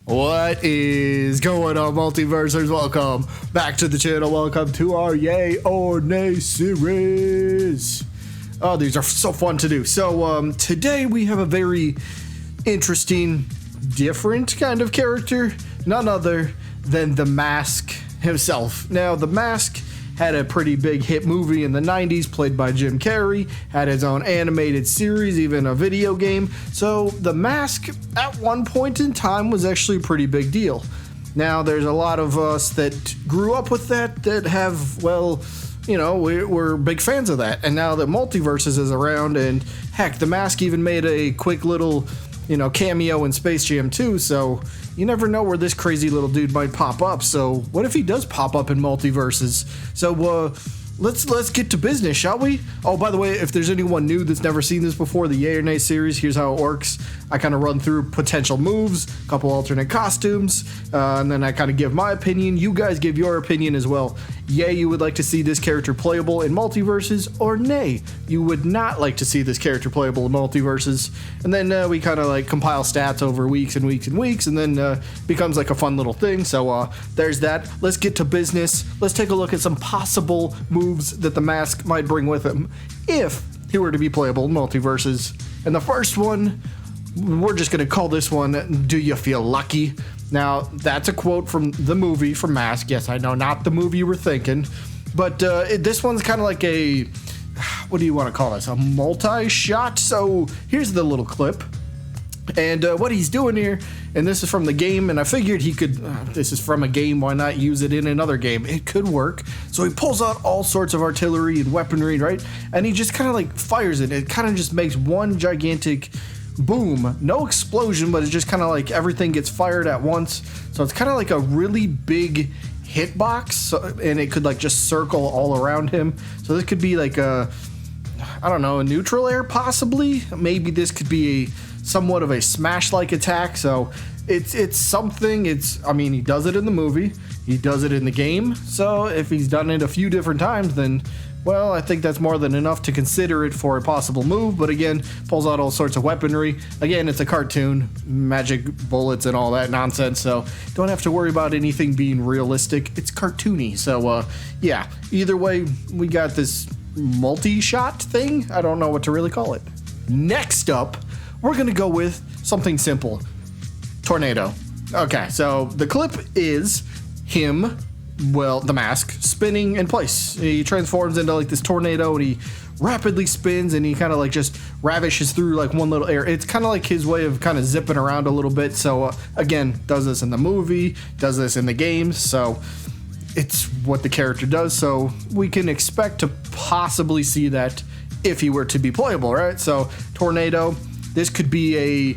What is going on, Multiversers? Welcome back to the channel. Welcome to our Yay or Nay series. Oh, these are so fun to do. So today we have a very interesting, different kind of character. None other than The Mask himself. Now, The Mask had a pretty big hit movie in the 90s played by Jim Carrey, had his own animated series, even a video game. So The Mask at one point in time was actually a pretty big deal. Now there's a lot of us that grew up with that have, well, you know, we're big fans of that. And now that Multiversus is around, and heck, The Mask even made a quick little, you know, cameo in Space Jam 2, so you never know where this crazy little dude might pop up. So what if he does pop up in Multiverses? So let's get to business, shall we? Oh, by the way, if there's anyone new that's never seen this before, the Yay or Nay series, here's how it works. I kind of run through potential moves, a couple alternate costumes, and then I kind of give my opinion. You guys give your opinion as well. Yay, you would like to see this character playable in Multiverses, or nay, you would not like to see this character playable in Multiverses. And then we kind of like compile stats over weeks and weeks and weeks, and then becomes like a fun little thing. So there's that. Let's get to business. Let's take a look at some possible moves that the Mask might bring with him if he were to be playable in Multiverses. And the first one, we're just going to call this one, "Do You Feel Lucky?" Now, that's a quote from the movie, from Mask. Yes, I know, not the movie you were thinking. But this one's kind of like a, what do you want to call this? A multi-shot? So here's the little clip. And what he's doing here, and this is from the game, and I figured he could, this is from a game, why not use it in another game? It could work. So he pulls out all sorts of artillery and weaponry, right? And he just kind of like fires it. It kind of just makes one gigantic boom. No explosion, but it's just kind of like everything gets fired at once. So it's kind of like a really big hitbox, and it could like just circle all around him. So this could be like a, I don't know, a neutral air possibly. Maybe this could be a somewhat of a smash-like attack. So it's something. I mean, he does it in the movie, he does it in the game. So if he's done it a few different times, then, well, I think that's more than enough to consider it for a possible move. But again, pulls out all sorts of weaponry. Again, it's a cartoon, magic bullets and all that nonsense, so don't have to worry about anything being realistic. It's cartoony. So yeah, either way, we got this multi-shot thing. I don't know what to really call it. Next up, we're gonna go with something simple. Tornado. Okay, so the clip is him, well, the Mask, spinning in place. He transforms into like this tornado, and he rapidly spins, and he kind of like just ravishes through like one little air. It's kind of like his way of kind of zipping around a little bit. So again, does this in the movie, does this in the games. So it's what the character does. So we can expect to possibly see that if he were to be playable, right? So tornado, this could be a,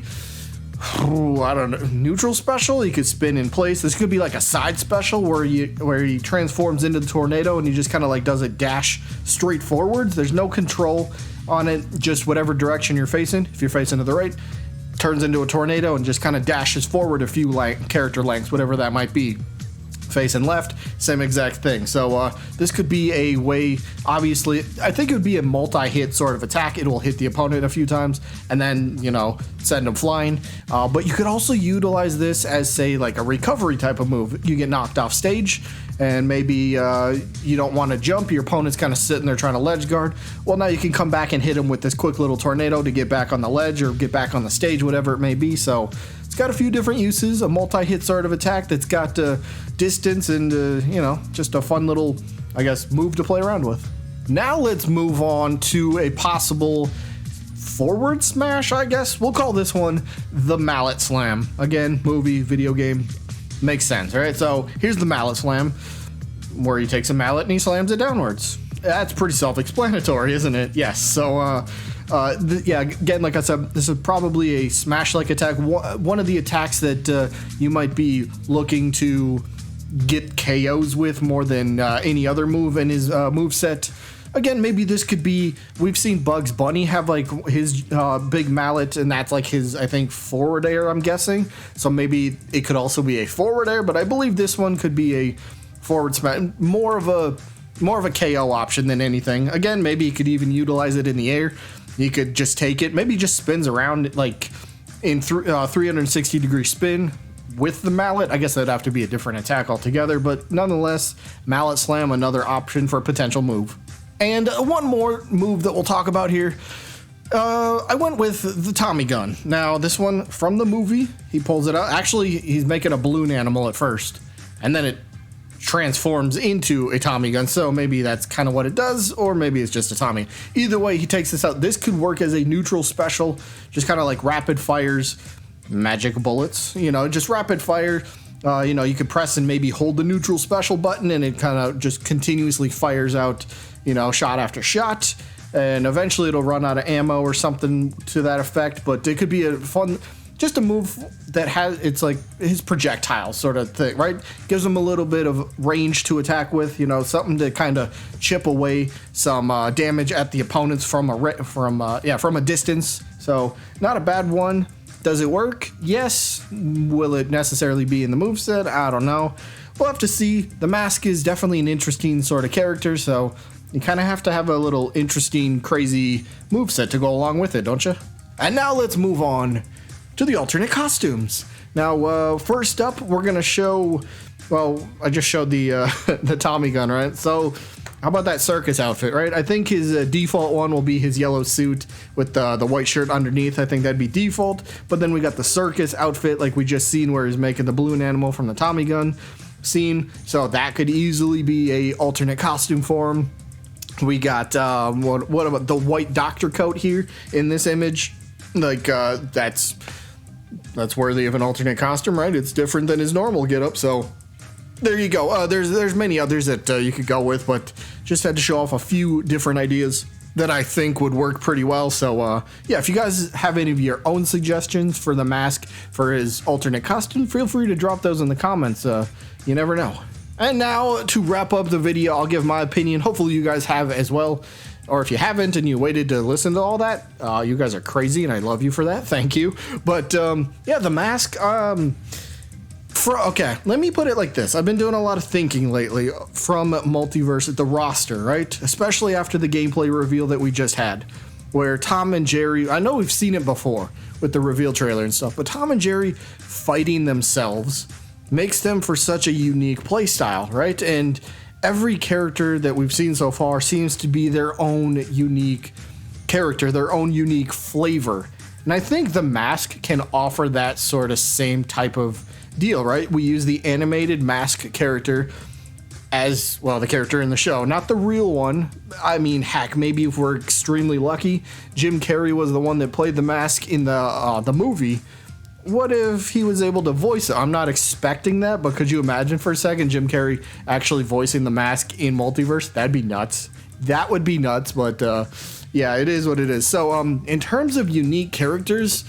I don't know, neutral special. He could spin in place. This could be like a side special where he transforms into the tornado, and he just kind of like does a dash straight forwards. There's no control on it, just whatever direction you're facing. If you're facing to the right, turns into a tornado and just kind of dashes forward a few character lengths, whatever that might be. Facing left, same exact thing. So this could be a way, obviously, I think it would be a multi-hit sort of attack. It will hit the opponent a few times and then, you know, send them flying. But you could also utilize this as, say, like a recovery type of move. You get knocked off stage, and maybe you don't want to jump. Your opponent's kind of sitting there trying to ledge guard. Well, now you can come back and hit him with this quick little tornado to get back on the ledge or get back on the stage, whatever it may be. So it's got a few different uses, a multi-hit sort of attack that's got distance and, you know, just a fun little, I guess, move to play around with. Now let's move on to a possible forward smash, I guess. We'll call this one the Mallet Slam. Again, movie, video game, makes sense, right? So here's the Mallet Slam, where he takes a mallet and he slams it downwards. That's pretty self-explanatory, isn't it? Yes, so yeah, again, like I said, this is probably a smash-like attack. One of the attacks that you might be looking to get KOs with more than any other move in his move set. Again, maybe this could be, we've seen Bugs Bunny have like his big mallet, and that's like his, I think, forward air, I'm guessing. So maybe it could also be a forward air, but I believe this one could be a forward smash, more of a KO option than anything. Again, maybe you could even utilize it in the air. You could just take it, maybe just spins around like in 360 degree spin, with the mallet. I guess that'd have to be a different attack altogether, but nonetheless, Mallet Slam, another option for a potential move. And one more move that we'll talk about here. I went with the Tommy gun. Now, this one from the movie, he pulls it out. Actually, he's making a balloon animal at first, and then it transforms into a Tommy gun. So maybe that's kind of what it does, or maybe it's just a Tommy. Either way, he takes this out. This could work as a neutral special, just kind of like rapid fires, magic bullets, you know, just rapid fire. You know, you could press and maybe hold the neutral special button, and it kind of just continuously fires out, you know, shot after shot. And eventually it'll run out of ammo or something to that effect. But it could be a fun, just a move that has, it's like his projectile sort of thing, right? Gives him a little bit of range to attack with, you know, something to kind of chip away some damage at the opponents from a distance. So not a bad one. Does it work? Yes. Will it necessarily be in the moveset? I don't know. We'll have to see. The mask is definitely an interesting sort of character, so you kind of have to have a little interesting, crazy moveset to go along with it, don't you? And now let's move on to the alternate costumes. Now, first up, we're going to show, well, I just showed the the Tommy gun, right? So how about that circus outfit, right? I think his default one will be his yellow suit with the white shirt underneath. I think that'd be default. But then we got the circus outfit like we just seen where he's making the balloon animal from the Tommy gun scene. So that could easily be a alternate costume for him. We got, what about the white doctor coat here in this image? Like, that's worthy of an alternate costume, right? It's different than his normal getup, so there you go. There's many others that you could go with, but just had to show off a few different ideas that I think would work pretty well. So, yeah, if you guys have any of your own suggestions for the mask for his alternate costume, feel free to drop those in the comments. You never know. And now, to wrap up the video, I'll give my opinion. Hopefully you guys have as well. Or if you haven't and you waited to listen to all that, you guys are crazy and I love you for that. Thank you. But, yeah, the mask, okay, let me put it like this. I've been doing a lot of thinking lately from Multiversus, the roster, right? Especially after the gameplay reveal that we just had, where Tom and Jerry, I know we've seen it before with the reveal trailer and stuff, but Tom and Jerry fighting themselves makes them for such a unique playstyle, right? And every character that we've seen so far seems to be their own unique character, their own unique flavor. And I think the mask can offer that sort of same type of deal, right? We use the animated mask character as, well, the character in the show, not the real one. I mean, heck, maybe if we're extremely lucky, Jim Carrey was the one that played the mask in the movie. What if he was able to voice it? I'm not expecting that, but could you imagine for a second Jim Carrey actually voicing the mask in Multiverse? That'd be nuts. That would be nuts, but yeah, it is what it is. So in terms of unique characters,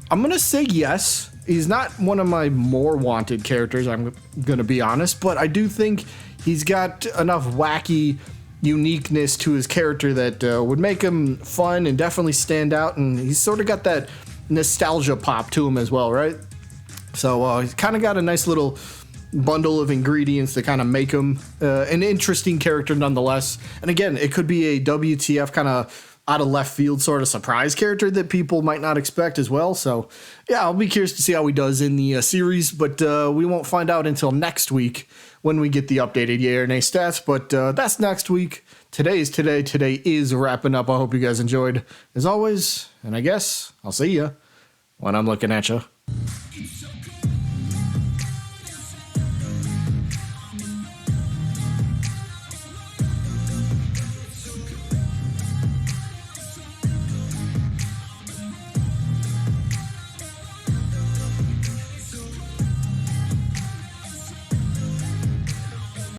I'm going to say yes. He's not one of my more wanted characters, I'm going to be honest, but I do think he's got enough wacky uniqueness to his character that would make him fun and definitely stand out, and he's sort of got that nostalgia pop to him as well, right? So he's kind of got a nice little bundle of ingredients to kind of make him an interesting character nonetheless. And again, it could be a WTF kind of out of left field sort of surprise character that people might not expect as well. So yeah, I'll be curious to see how he does in the series, but we won't find out until next week when we get the updated yay or nay stats, but that's next week. Today is today. Today is wrapping up. I hope you guys enjoyed as always, and I guess I'll see ya when I'm looking at you.